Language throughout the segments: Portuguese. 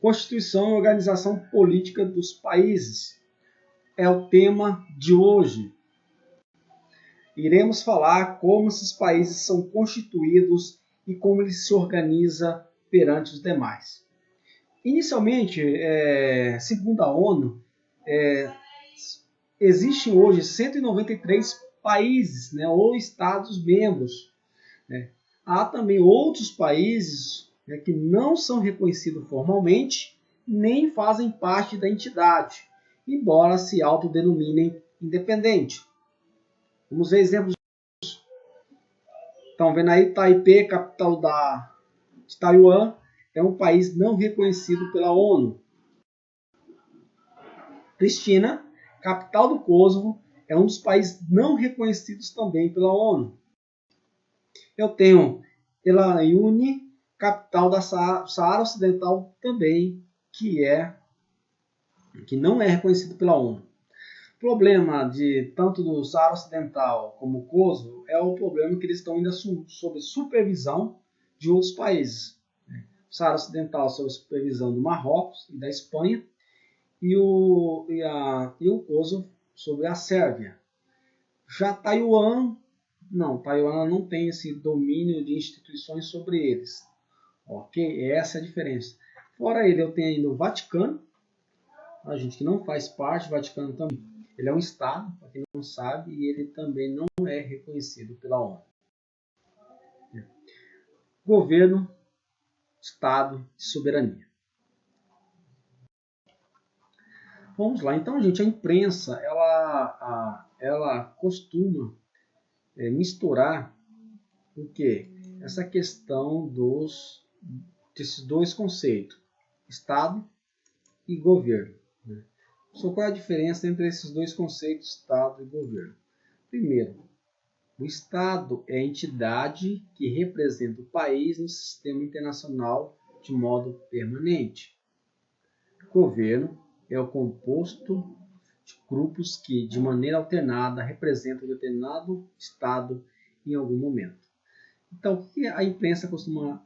Constituição e organização política dos países é o tema de hoje. Iremos falar como esses países são constituídos e como eles se organizam perante os demais. Inicialmente, segundo a ONU, existem hoje 193 países, né, ou estados membros. Né. Há também outros países, né, que não são reconhecidos formalmente, nem fazem parte da entidade, embora se autodenominem independentes. Vamos ver exemplos. Estão vendo aí, Taipei, capital de Taiwan, é um país não reconhecido pela ONU. Pristina, capital do Kosovo, é um dos países não reconhecidos também pela ONU. Eu tenho Elaine, capital da Saara Ocidental também, que não é reconhecido pela ONU. O problema de tanto do Saara Ocidental como o Kosovo é o problema que eles estão ainda sob supervisão de outros países. O Saara Ocidental sob supervisão do Marrocos e da Espanha e o Kosovo sob a Sérvia. Já Taiwan não tem esse domínio de instituições sobre eles. Ok? Essa é a diferença. Fora ele, eu tenho ainda o Vaticano, a gente que não faz parte, o Vaticano também. Ele é um Estado, para quem não sabe, e ele também não é reconhecido pela ONU. Governo, Estado e soberania. Vamos lá. Então, gente, a imprensa, ela costuma misturar o quê? Essa questão desses dois conceitos, Estado e governo. Né? Qual é a diferença entre esses dois conceitos, Estado e governo? Primeiro, o Estado é a entidade que representa o país no sistema internacional de modo permanente. O governo é o composto de grupos que, de maneira alternada, representam determinado Estado em algum momento. Então, o que a imprensa costuma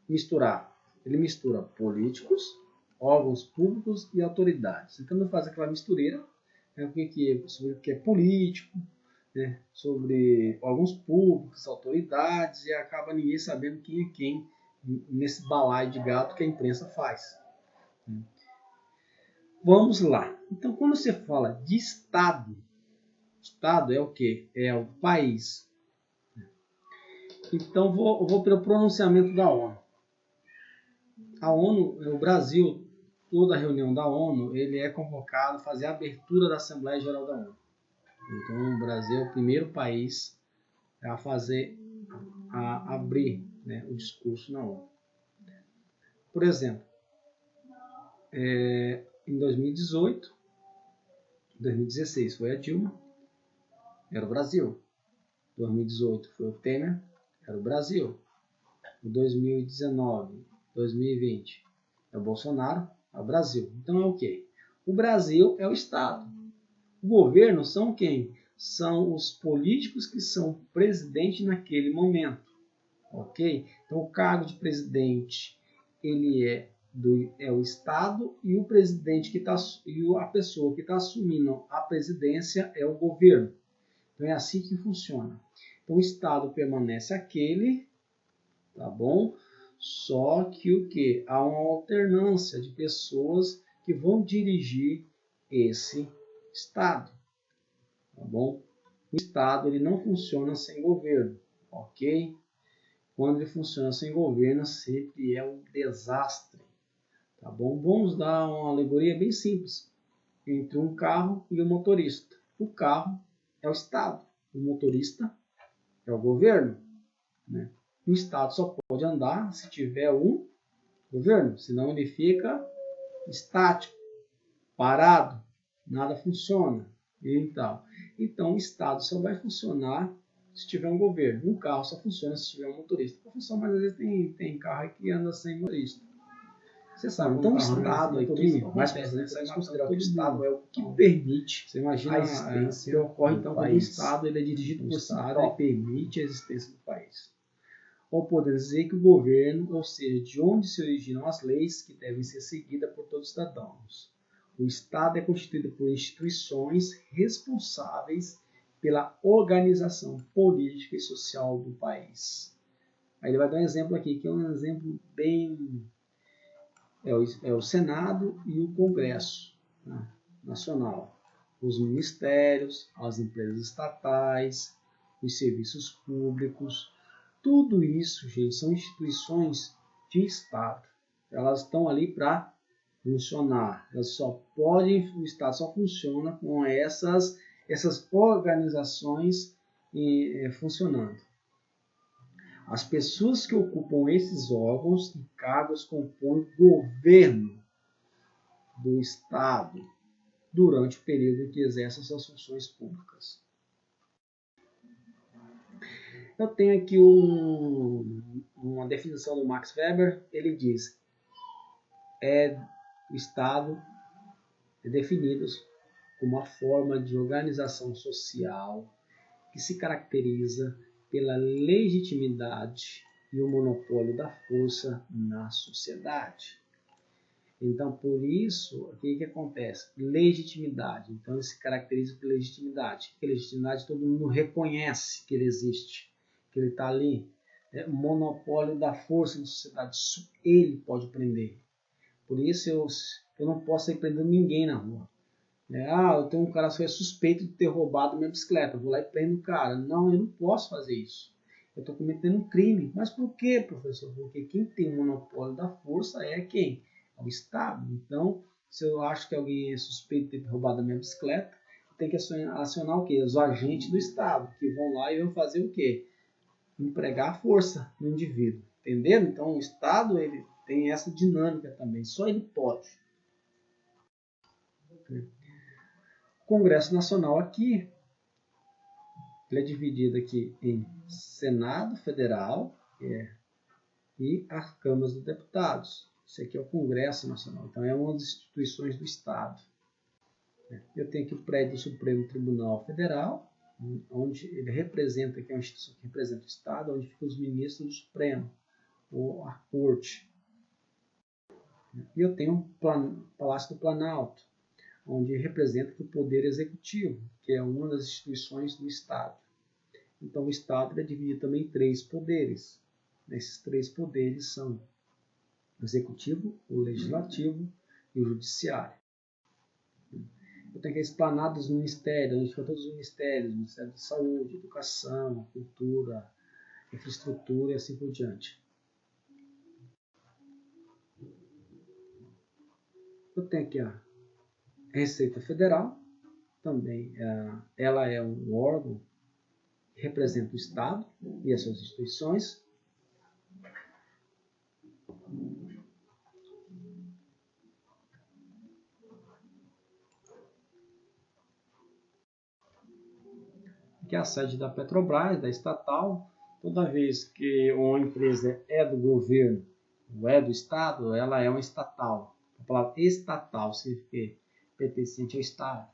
misturar? Ele mistura políticos, órgãos públicos e autoridades. Então, não faz aquela mistureira, sobre o que é político, né, sobre órgãos públicos, autoridades, e acaba ninguém sabendo quem é quem nesse balaio de gato que a imprensa faz. Vamos lá. Então, quando você fala de Estado, Estado é o quê? É o país. Então, eu vou pelo pronunciamento da ONU. A ONU, o Brasil, toda reunião da ONU, ele é convocado a fazer a abertura da Assembleia Geral da ONU. Então, o Brasil é o primeiro país a abrir, né, o discurso na ONU. Por exemplo, em 2018, 2016 foi a Dilma, era o Brasil. 2018 foi o Temer, era o Brasil. Em 2019, 2020 é o Bolsonaro, é o Brasil. Então é o quê? O Brasil é o Estado. O governo são quem? São os políticos que são presidente naquele momento. Ok? Então o cargo de presidente ele é o Estado e o presidente e a pessoa que está assumindo a presidência é o governo. Então é assim que funciona. Então o Estado permanece aquele, tá bom? Só que o que? Há uma alternância de pessoas que vão dirigir esse Estado, tá bom? O Estado ele não funciona sem governo, ok? Quando ele funciona sem governo, sempre é um desastre, tá bom? Vamos dar uma alegoria bem simples entre um carro e o motorista. O carro é o Estado, o motorista é o governo, né? O Estado só pode andar se tiver um governo, senão ele fica estático, parado, nada funciona. Então o Estado só vai funcionar se tiver um governo. Um carro só funciona se tiver um motorista. Mas às vezes tem carro que anda sem motorista. Você sabe, então o Estado aqui, mais presidente, considerar que o Estado é o que permite a existência que ocorre. Então, quando o Estado ele é dirigido por si próprio, ele permite a existência do país. ou podemos dizer que o governo, ou seja, de onde se originam as leis que devem ser seguidas por todos os cidadãos. O Estado é constituído por instituições responsáveis pela organização política e social do país. Aí ele vai dar um exemplo aqui, que é um exemplo bem... É o Senado e o Congresso, né, Nacional. Os ministérios, as empresas estatais, os serviços públicos, tudo isso, gente, são instituições de Estado. Elas estão ali para funcionar. O Estado só funciona com essas organizações funcionando. As pessoas que ocupam esses órgãos e cargos compõem o governo do Estado durante o período em que exercem suas funções públicas. Eu tenho aqui uma definição do Max Weber. Ele diz: o Estado é definido como uma forma de organização social que se caracteriza pela legitimidade e o monopólio da força na sociedade. Então, por isso, o que acontece? Legitimidade. Então, ele se caracteriza pela legitimidade. Porque legitimidade todo mundo reconhece que ele existe, que ele está ali. O monopólio da força na sociedade, ele pode prender. Por isso, eu não posso ir prendendo ninguém na rua. Eu tenho um cara que é suspeito de ter roubado minha bicicleta. Eu vou lá e prendo o cara. Não, eu não posso fazer isso. Eu estou cometendo um crime. Mas por quê, professor? Porque quem tem o monopólio da força é quem? É o Estado. Então, se eu acho que alguém é suspeito de ter roubado a minha bicicleta, eu tenho que acionar o quê? Os agentes do Estado, que vão lá e vão fazer o quê? Empregar a força no indivíduo. Entenderam? Então, o Estado ele tem essa dinâmica também. Só ele pode. O Congresso Nacional aqui, ele é dividido aqui em Senado Federal e as Câmaras dos Deputados. Isso aqui é o Congresso Nacional, então é uma das instituições do Estado. Eu tenho aqui o prédio do Supremo Tribunal Federal, onde ele representa, que é uma instituição que representa o Estado, onde ficam os ministros do Supremo, ou a Corte. E eu tenho o Palácio do Planalto, onde representa o Poder Executivo, que é uma das instituições do Estado. Então, o Estado é dividido também em 3 poderes. Esses 3 poderes são o Executivo, o Legislativo e o Judiciário. Eu tenho aqui explanados no Ministério, onde ficam todos os ministérios, Ministério da Saúde, Educação, Cultura, Infraestrutura e assim por diante. Eu tenho aqui a Receita Federal, também ela é um órgão que representa o Estado e as suas instituições. Que é a sede da Petrobras, da estatal. Toda vez que uma empresa é do governo ou é do Estado, ela é uma estatal. A palavra estatal significa pertencente ao Estado.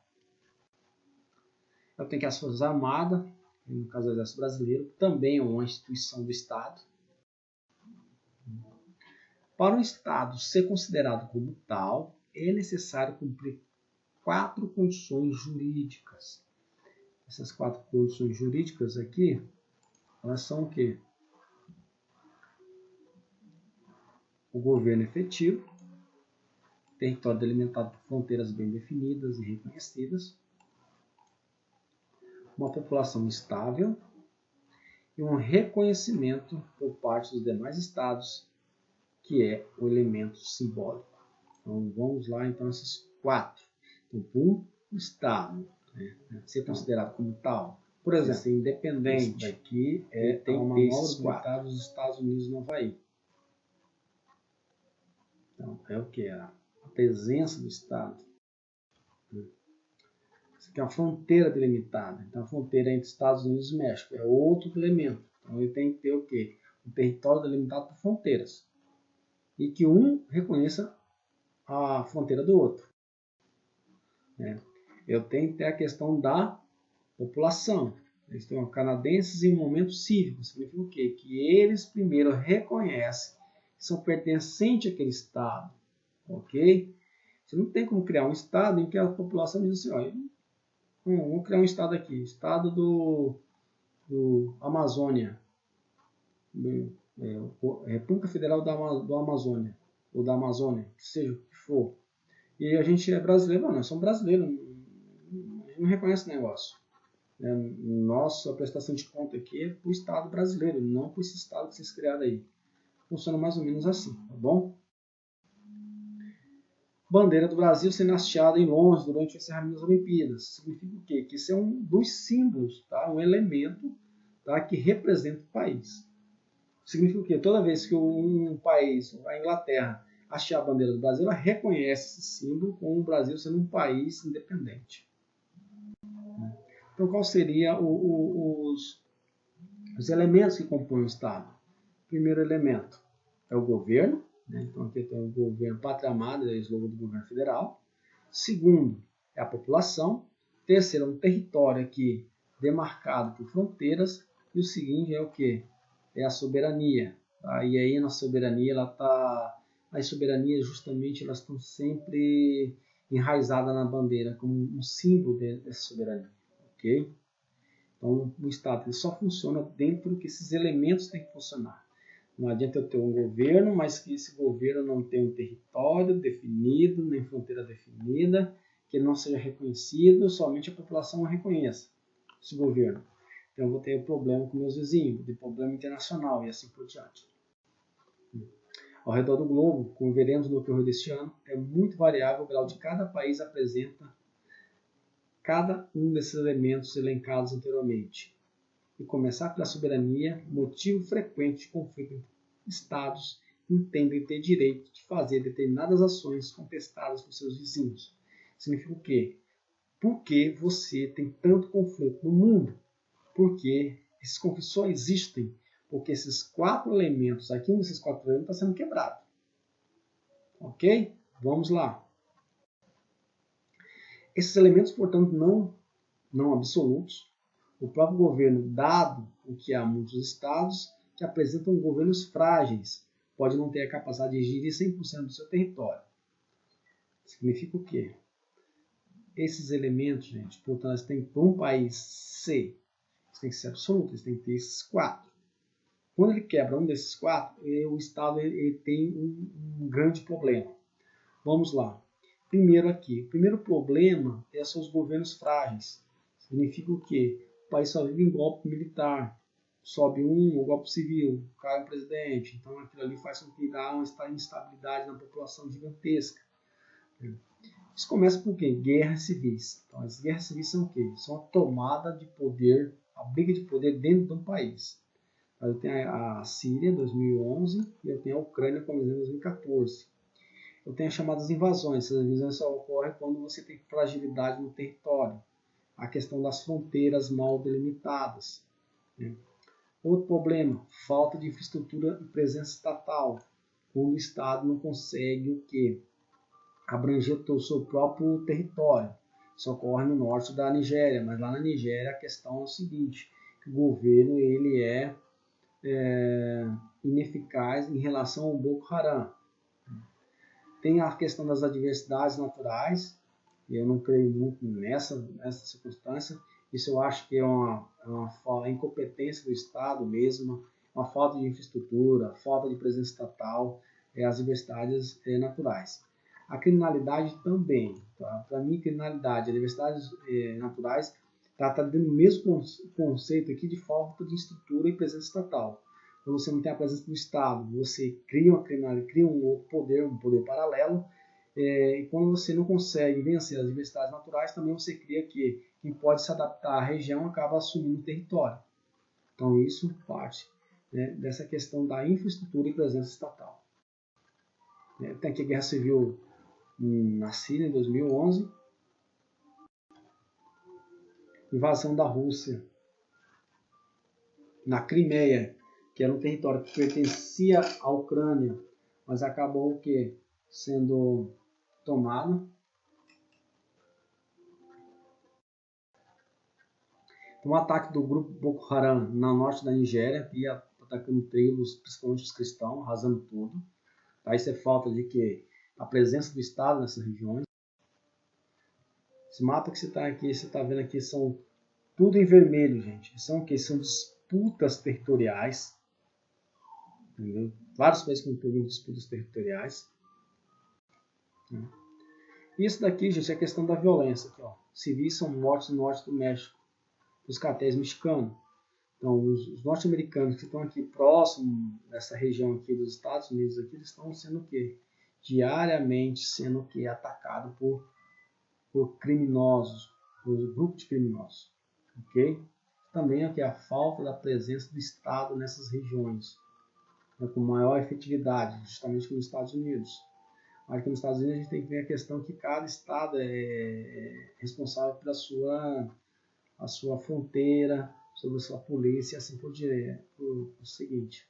Eu tenho que as Forças Armadas, no caso do Exército Brasileiro, também é uma instituição do Estado. Para o Estado ser considerado como tal, é necessário cumprir 4 condições jurídicas. Essas 4 condições jurídicas aqui, elas são o quê? O governo efetivo, território delimitado por fronteiras bem definidas e reconhecidas, uma população estável e um reconhecimento por parte dos demais estados, que é o elemento simbólico. Então, vamos lá, então, esses 4. Então, o Estado, ser considerado como tal, por exemplo, ser independente, isso daqui tem uma manobra militar dos Estados Unidos no Havaí. Então, é o que? A presença do Estado. Isso aqui é uma fronteira delimitada. Então, a fronteira entre Estados Unidos e México é outro elemento. Então, ele tem que ter o quê? Um território delimitado por fronteiras. E que um reconheça a fronteira do outro. Eu tenho que ter a questão da população. Eles têm canadenses em um momento cívico. Significa o quê? Que eles primeiro reconhecem que são pertencentes àquele Estado. Ok? Você não tem como criar um Estado em que a população diz assim, olha, vamos criar um Estado aqui, Estado do Amazônia, República Federal do Amazônia, ou da Amazônia, que seja o que for. E a gente é brasileiro, não, nós somos brasileiros, a gente não reconhece o negócio. Nossa prestação de conta aqui é para o Estado brasileiro, não para esse Estado que vocês criaram aí. Funciona mais ou menos assim, tá bom? Bandeira do Brasil sendo hasteada em Londres durante o encerramento das Olimpíadas. Significa o quê? Que isso é um dos símbolos, tá? Um elemento, tá? Que representa o país. Significa o quê? Toda vez que um país, a Inglaterra, hastear a bandeira do Brasil, ela reconhece esse símbolo como o Brasil sendo um país independente. Então, qual seria os elementos que compõem o Estado? Primeiro elemento é o governo, né? Então aqui tem o governo Pátria Amada, é o slogan do governo federal. Segundo é a população. Terceiro é um território aqui demarcado por fronteiras. E o seguinte é o que? É a soberania. Tá? E aí na soberania as soberanias justamente elas estão sempre enraizadas na bandeira como um símbolo dessa soberania. Ok? Então, o Estado ele só funciona dentro que esses elementos têm que funcionar. Não adianta eu ter um governo, mas que esse governo não tenha um território definido, nem fronteira definida, que ele não seja reconhecido, somente a população o reconheça, esse governo. Então, eu vou ter problema com meus vizinhos, vou ter problema internacional e assim por diante. Ao redor do globo, como veremos no decorrer deste ano, é muito variável o grau de cada país apresenta cada um desses elementos elencados anteriormente. E começar pela soberania, motivo frequente de conflito entre estados entendem ter direito de fazer determinadas ações contestadas por seus vizinhos. Significa o quê? Por que você tem tanto conflito no mundo? Porque esses conflitos só existem porque esses quatro elementos, aqui um desses quatro elementos está sendo quebrado. Ok? Vamos lá. Esses elementos, portanto, não absolutos. O próprio governo, dado o que há muitos estados que apresentam governos frágeis, pode não ter a capacidade de gerir 100% do seu território. Significa o quê? Esses elementos, gente, portanto, eles têm para um país ser, eles têm que ser absolutos, eles têm que ter esses quatro. Quando ele quebra um desses quatro, o Estado ele tem um grande problema. Vamos lá. Primeiro aqui, o primeiro problema são os governos frágeis. Significa o quê? O país só vive em golpe militar. Sobe um golpe civil, cai um presidente. Então aquilo ali faz com que dá uma instabilidade na população gigantesca. Isso começa por quê? Guerras civis. Então as guerras civis são o quê? São a tomada de poder, a briga de poder dentro de um país. Eu tenho a Síria em 2011 e eu tenho a Ucrânia, como exemplo, em 2014. Eu tenho as chamadas invasões. Essas invasões só ocorrem quando você tem fragilidade no território. A questão das fronteiras mal delimitadas. Né? Outro problema, falta de infraestrutura e presença estatal. Quando o Estado não consegue o quê? Abranger o seu próprio território. Isso ocorre no norte da Nigéria, mas lá na Nigéria a questão é o seguinte, que o governo ele é ineficaz em relação ao Boko Haram. Tem a questão das adversidades naturais, e eu não creio muito nessa circunstância. Isso eu acho que é uma incompetência do Estado mesmo, uma falta de infraestrutura, falta de presença estatal, as adversidades naturais. A criminalidade também. Tá? Para mim, criminalidade e adversidades naturais está dentro do mesmo conceito aqui de falta de estrutura e presença estatal. Quando você não tem a presença do Estado, você cria uma criminalidade, cria um outro poder, um poder paralelo, e quando você não consegue vencer as adversidades naturais, também você cria que quem pode se adaptar à região acaba assumindo o território. Então isso parte dessa questão da infraestrutura e presença estatal. Tem aqui a Guerra Civil na Síria em 2011, invasão da Rússia na Crimeia, que era um território que pertencia à Ucrânia, mas acabou que sendo tomado. Um ataque do grupo Boko Haram no norte da Nigéria, e atacando tribos, principalmente os cristãos, arrasando tudo. Tá? Isso é falta de que a presença do Estado nessas regiões. Esse mapa que você está aqui, você está vendo aqui, são tudo em vermelho, gente. São o quê? São disputas territoriais. Entendeu? Vários países com disputas territoriais. Isso daqui, gente, é a questão da violência. Aqui, ó. Civis são mortos no norte do México, os cartéis mexicanos. Então, os norte-americanos que estão aqui próximo dessa região aqui dos Estados Unidos, aqui, eles estão sendo o quê? Diariamente sendo o quê? Atacados por criminosos, por grupos de criminosos. Ok? Também aqui a falta da presença do Estado nessas regiões, com maior efetividade, justamente como nos Estados Unidos. Aqui nos Estados Unidos a gente tem que ver a questão que cada estado é responsável pela sua fronteira, sobre a sua polícia e assim por diante. O seguinte,